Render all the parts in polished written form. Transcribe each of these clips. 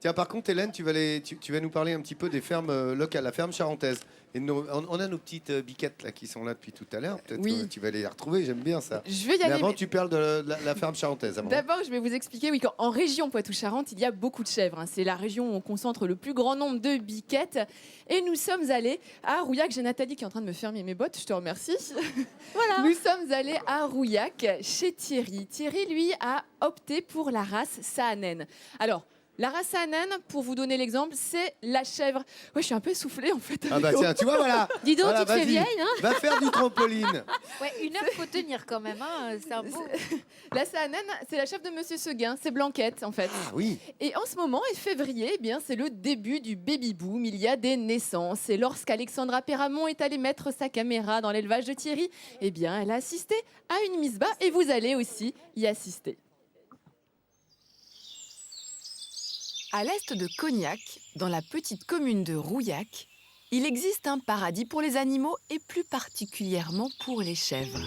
Tiens, par contre, Hélène, tu vas nous parler un petit peu des fermes locales, la ferme charentaise. Et on a nos petites biquettes là, qui sont là depuis tout à l'heure. Peut-être Oui. tu vas les retrouver, j'aime bien ça. Je vais y Mais aller. avant, tu parles de la ferme charentaise. Avant. D'abord, je vais vous expliquer qu'en région Poitou-Charentes, il y a beaucoup de chèvres. Hein. C'est la région où on concentre le plus grand nombre de biquettes. Et nous sommes allés à Rouillac. J'ai Nathalie qui est en train de me fermer mes bottes. Je te remercie. Voilà. Nous sommes allés à Rouillac chez Thierry. Thierry, lui, a opté pour la race Saanen. Alors, la race Saanen, pour vous donner l'exemple, c'est la chèvre. Ouais, je suis un peu essoufflée en fait. Ah bah tiens, tu vois, voilà. Dis donc, Voilà, tu te fais vas-y. vieille, hein? Va faire du trampoline. Ouais, 1 heure, faut tenir quand même, hein. C'est un beau... La Saanen, c'est la chèvre de Monsieur Seguin. C'est Blanquette en fait. Ah oui. Et en ce moment, et février, eh bien, c'est le début du baby-boom. Il y a des naissances. Et lorsqu'Alexandra Perramon est allée mettre sa caméra dans l'élevage de Thierry, eh bien, elle a assisté à une mise bas et vous allez aussi y assister. À l'est de Cognac, dans la petite commune de Rouillac, il existe un paradis pour les animaux et plus particulièrement pour les chèvres.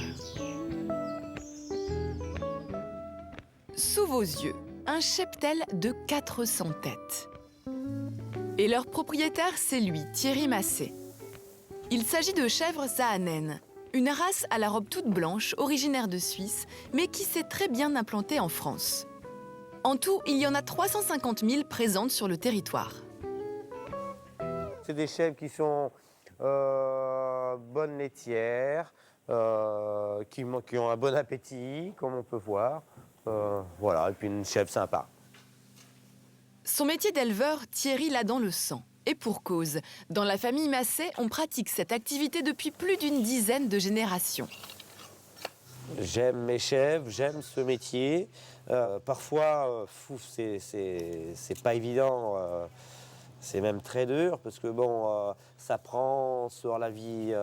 Sous vos yeux, un cheptel de 400 têtes. Et leur propriétaire, c'est lui, Thierry Massé. Il s'agit de chèvres Saanen, une race à la robe toute blanche, originaire de Suisse, mais qui s'est très bien implantée en France. En tout, il y en a 350 000 présentes sur le territoire. C'est des chèvres qui sont bonnes laitières, qui ont un bon appétit, comme on peut voir. Voilà, et puis une chèvre sympa. Son métier d'éleveur, Thierry l'a dans le sang. Et pour cause, dans la famille Massé, on pratique cette activité depuis plus d'une dizaine de générations. J'aime mes chèvres, j'aime ce métier. Parfois, c'est pas évident, c'est même très dur, parce que bon, ça prend sur la vie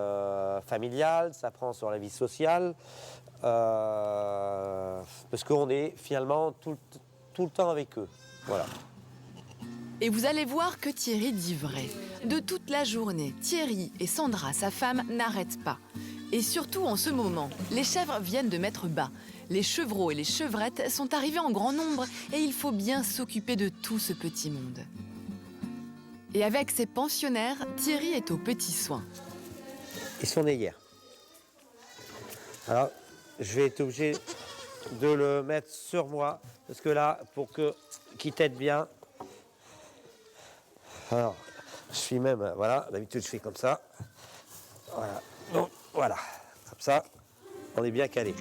familiale, ça prend sur la vie sociale, parce qu'on est finalement tout le temps avec eux. Voilà. Et vous allez voir que Thierry dit vrai. De toute la journée, Thierry et Sandra, sa femme, n'arrêtent pas. Et surtout en ce moment, les chèvres viennent de mettre bas. Les chevreaux et les chevrettes sont arrivés en grand nombre et il faut bien s'occuper de tout ce petit monde. Et avec ses pensionnaires, Thierry est aux petits soins. Ils sont nés hier. Alors, je vais être obligé de le mettre sur moi, parce que là, pour qu'il t'aide bien. Alors, je suis même, voilà, d'habitude je fais comme ça. Voilà, donc voilà, comme ça, on est bien calé.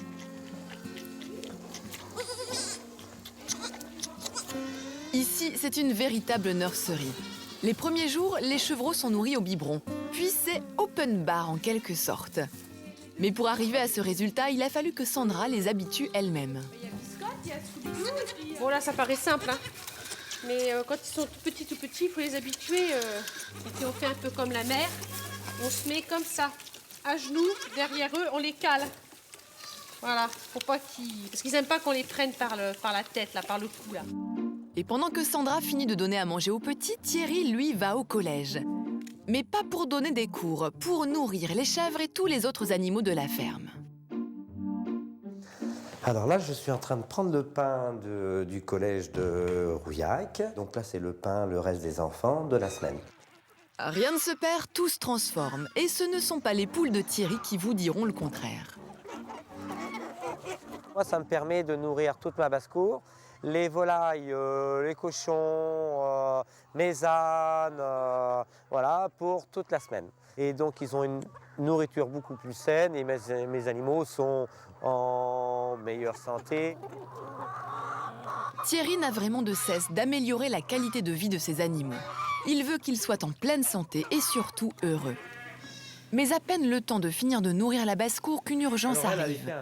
Ici, c'est une véritable nurserie. Les premiers jours, les chevreaux sont nourris au biberon. Puis c'est open bar en quelque sorte. Mais pour arriver à ce résultat, il a fallu que Sandra les habitue elle-même. Bon là ça paraît simple, hein. Mais quand ils sont tout petits, il faut les habituer. Et puis on fait un peu comme la mère. On se met comme ça, à genoux, derrière eux, on les cale. Voilà, faut pas qu'ils... Parce qu'ils n'aiment pas qu'on les prenne par la tête, là, par le cou, là. Et pendant que Sandra finit de donner à manger aux petits, Thierry, lui, va au collège. Mais pas pour donner des cours, pour nourrir les chèvres et tous les autres animaux de la ferme. Alors là, je suis en train de prendre le pain du collège de Rouillac. Donc là, c'est le pain, le reste des enfants de la semaine. Rien ne se perd, tout se transforme. Et ce ne sont pas les poules de Thierry qui vous diront le contraire. Moi, ça me permet de nourrir toute ma basse-cour. Les volailles, les cochons, mes ânes, voilà, pour toute la semaine. Et donc, ils ont une nourriture beaucoup plus saine et mes animaux sont en meilleure santé. Thierry n'a vraiment de cesse d'améliorer la qualité de vie de ses animaux. Il veut qu'ils soient en pleine santé et surtout heureux. Mais à peine le temps de finir de nourrir la basse-cour qu'une urgence arrive.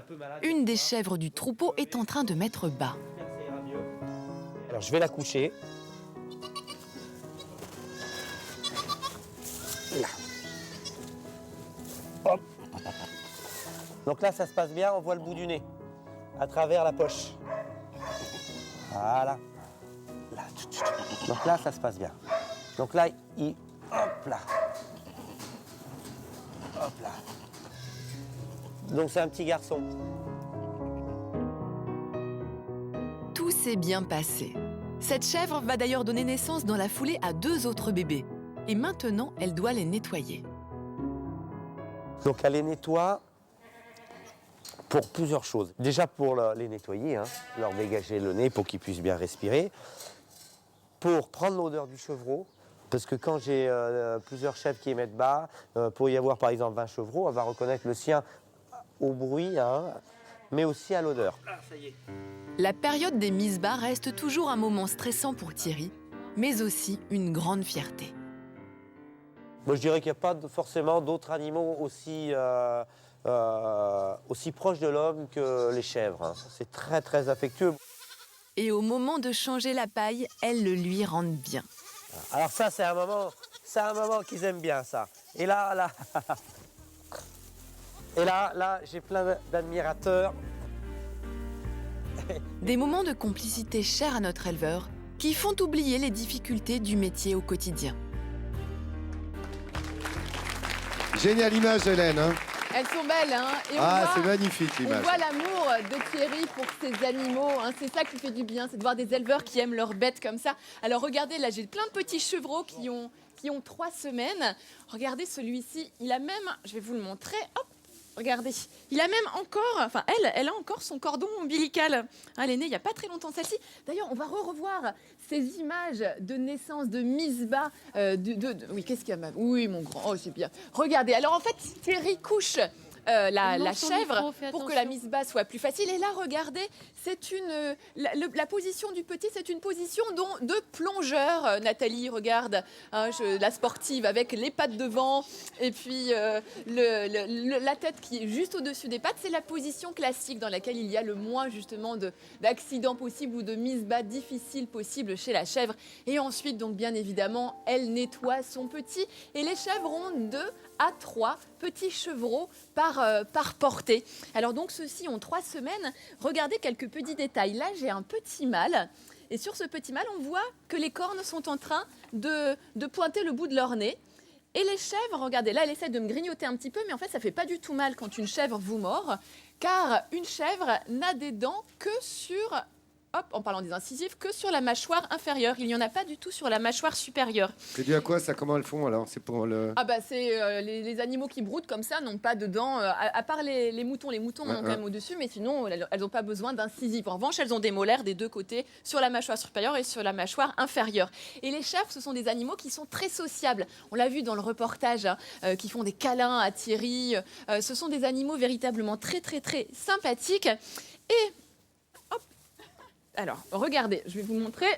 Une des chèvres du troupeau est en train de mettre bas. Alors, je vais la coucher. Là. Hop. Donc là, ça se passe bien, on voit le bout du nez, à travers la poche. Voilà. Là. Donc là, ça se passe bien. Donc là, hop là. Hop là. Donc c'est un petit garçon. Tout s'est bien passé. Cette chèvre va d'ailleurs donner naissance dans la foulée à 2 autres bébés. Et maintenant, elle doit les nettoyer. Donc elle les nettoie pour plusieurs choses. Déjà pour les nettoyer, hein, leur dégager le nez pour qu'ils puissent bien respirer. Pour prendre l'odeur du chevreau, parce que quand j'ai plusieurs chèvres qui émettent bas, pour y avoir par exemple 20 chevreaux, on va reconnaître le sien au bruit, hein, mais aussi à l'odeur. La période des mises bas reste toujours un moment stressant pour Thierry, mais aussi une grande fierté. Moi, je dirais qu'il n'y a pas forcément d'autres animaux aussi proches de l'homme que les chèvres, hein. C'est très très affectueux. Et au moment de changer la paille, elles le lui rendent bien. Alors ça, c'est un moment qu'ils aiment bien, ça. Et là, j'ai plein d'admirateurs. Des moments de complicité chers à notre éleveur qui font oublier les difficultés du métier au quotidien. Géniale image, Hélène. Hein. Elles sont belles, hein. Et C'est magnifique on l'image. voit l'amour de Thierry pour ses animaux. Hein. C'est ça qui fait du bien, c'est de voir des éleveurs qui aiment leurs bêtes comme ça. Alors regardez, là j'ai plein de petits chevreaux qui ont 3 semaines. Regardez celui-ci, il a même, je vais vous le montrer, hop, regardez, il a même encore, enfin elle a encore son cordon ombilical. Elle est née il n'y a pas très longtemps celle-ci. D'ailleurs, on va revoir ces images de naissance, de mise bas. Oui, qu'est-ce qu'il y a même? Oui, mon grand, oh c'est bien. Regardez, alors en fait, Thierry couche la chèvre pour que la mise bas soit plus facile. Et là, regardez, c'est la position du petit, c'est une position de plongeur. Nathalie, regarde, hein, la sportive avec les pattes devant et puis la tête qui est juste au-dessus des pattes. C'est la position classique dans laquelle il y a le moins justement d'accidents possibles ou de mise bas difficiles possibles chez la chèvre. Et ensuite, donc bien évidemment, elle nettoie son petit. Et les chèvres ont 2 à 3 petits chevreaux par portée. Alors donc ceux-ci ont 3 semaines. Regardez quelques petits détails. Là, j'ai un petit mâle. Et sur ce petit mâle, on voit que les cornes sont en train de pointer le bout de leur nez. Et les chèvres, regardez, là, elle essaie de me grignoter un petit peu, mais en fait, ça ne fait pas du tout mal quand une chèvre vous mord, car une chèvre n'a des dents que sur... Hop, en parlant des incisives, que sur la mâchoire inférieure. Il n'y en a pas du tout sur la mâchoire supérieure. C'est dû à quoi ça? Comment elles font alors? C'est pour le... Ah bah c'est les animaux qui broutent comme ça n'ont pas de dents, à part les moutons. Les moutons en ont quand même au-dessus, mais sinon elles n'ont pas besoin d'incisives. En revanche, elles ont des molaires des 2 côtés, sur la mâchoire supérieure et sur la mâchoire inférieure. Et les chèvres, ce sont des animaux qui sont très sociables. On l'a vu dans le reportage, hein, qui font des câlins à Thierry. Ce sont des animaux véritablement très très très sympathiques. Et alors, regardez, je vais vous montrer.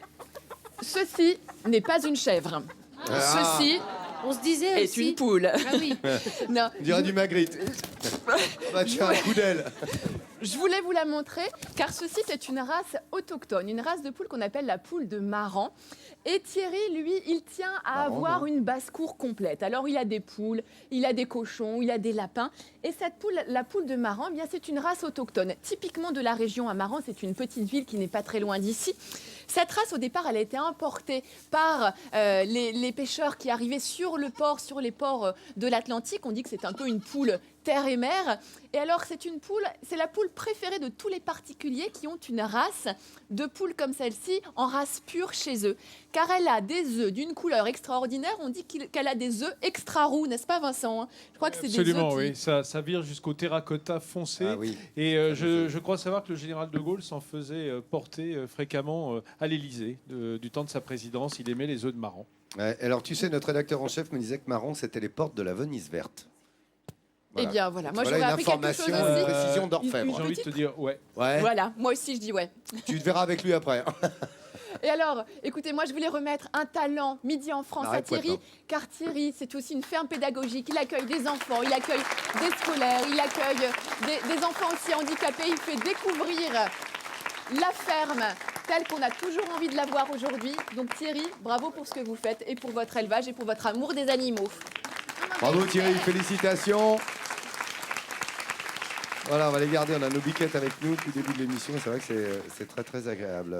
Ceci n'est pas une chèvre. Ceci On se disait est aussi. une poule. Ah oui. Non, On dirait du Magritte. Bah tiens, un coup d'aile. je voulais vous la montrer car ceci c'est une race autochtone, une race de poule qu'on appelle la poule de Maran. Et Thierry, lui, il tient à avoir une basse-cour complète. Alors il a des poules, il a des cochons, il a des lapins. Et cette poule, la poule de Maran, eh bien c'est une race autochtone, typiquement de la région à Maran. C'est une petite ville qui n'est pas très loin d'ici. Cette race, au départ, elle a été importée par les pêcheurs qui arrivaient sur les ports de l'Atlantique. On dit que c'est un peu une poule terre et mer. Et alors, c'est la poule préférée de tous les particuliers qui ont une race de poule comme celle-ci, en race pure chez eux. Car elle a des œufs d'une couleur extraordinaire. On dit qu'elle a des œufs extra roux, n'est-ce pas, Vincent? Je crois que c'est des œufs Absolument, oui. Ça vire jusqu'au terracotta foncé. Ah oui. Et je crois savoir que le général de Gaulle s'en faisait porter fréquemment à l'Élysée du temps de sa présidence. Il aimait les œufs de Maran. Ouais, alors tu sais, notre rédacteur en chef me disait que Maran, c'était les portes de la Venise verte. Eh bien, voilà. Moi, Voilà j'aurais une appris quelque chose information, une aussi. précision J'ai d'orfèvre. envie de te dire, ouais. Ouais. Voilà, moi aussi, je dis ouais. Tu te verras avec lui après. Et alors, écoutez, moi, je voulais remettre un talent Midi en France à Arrête, Thierry, maintenant. car Thierry, c'est aussi une ferme pédagogique. Il accueille des enfants, il accueille des scolaires, il accueille des enfants aussi handicapés. Il fait découvrir la ferme telle qu'on a toujours envie de la voir aujourd'hui. Donc Thierry, bravo pour ce que vous faites et pour votre élevage et pour votre amour des animaux. Bravo Thierry, félicitations. Voilà, on va les garder. On a nos biquettes avec nous tout début de l'émission. C'est vrai que c'est très très agréable.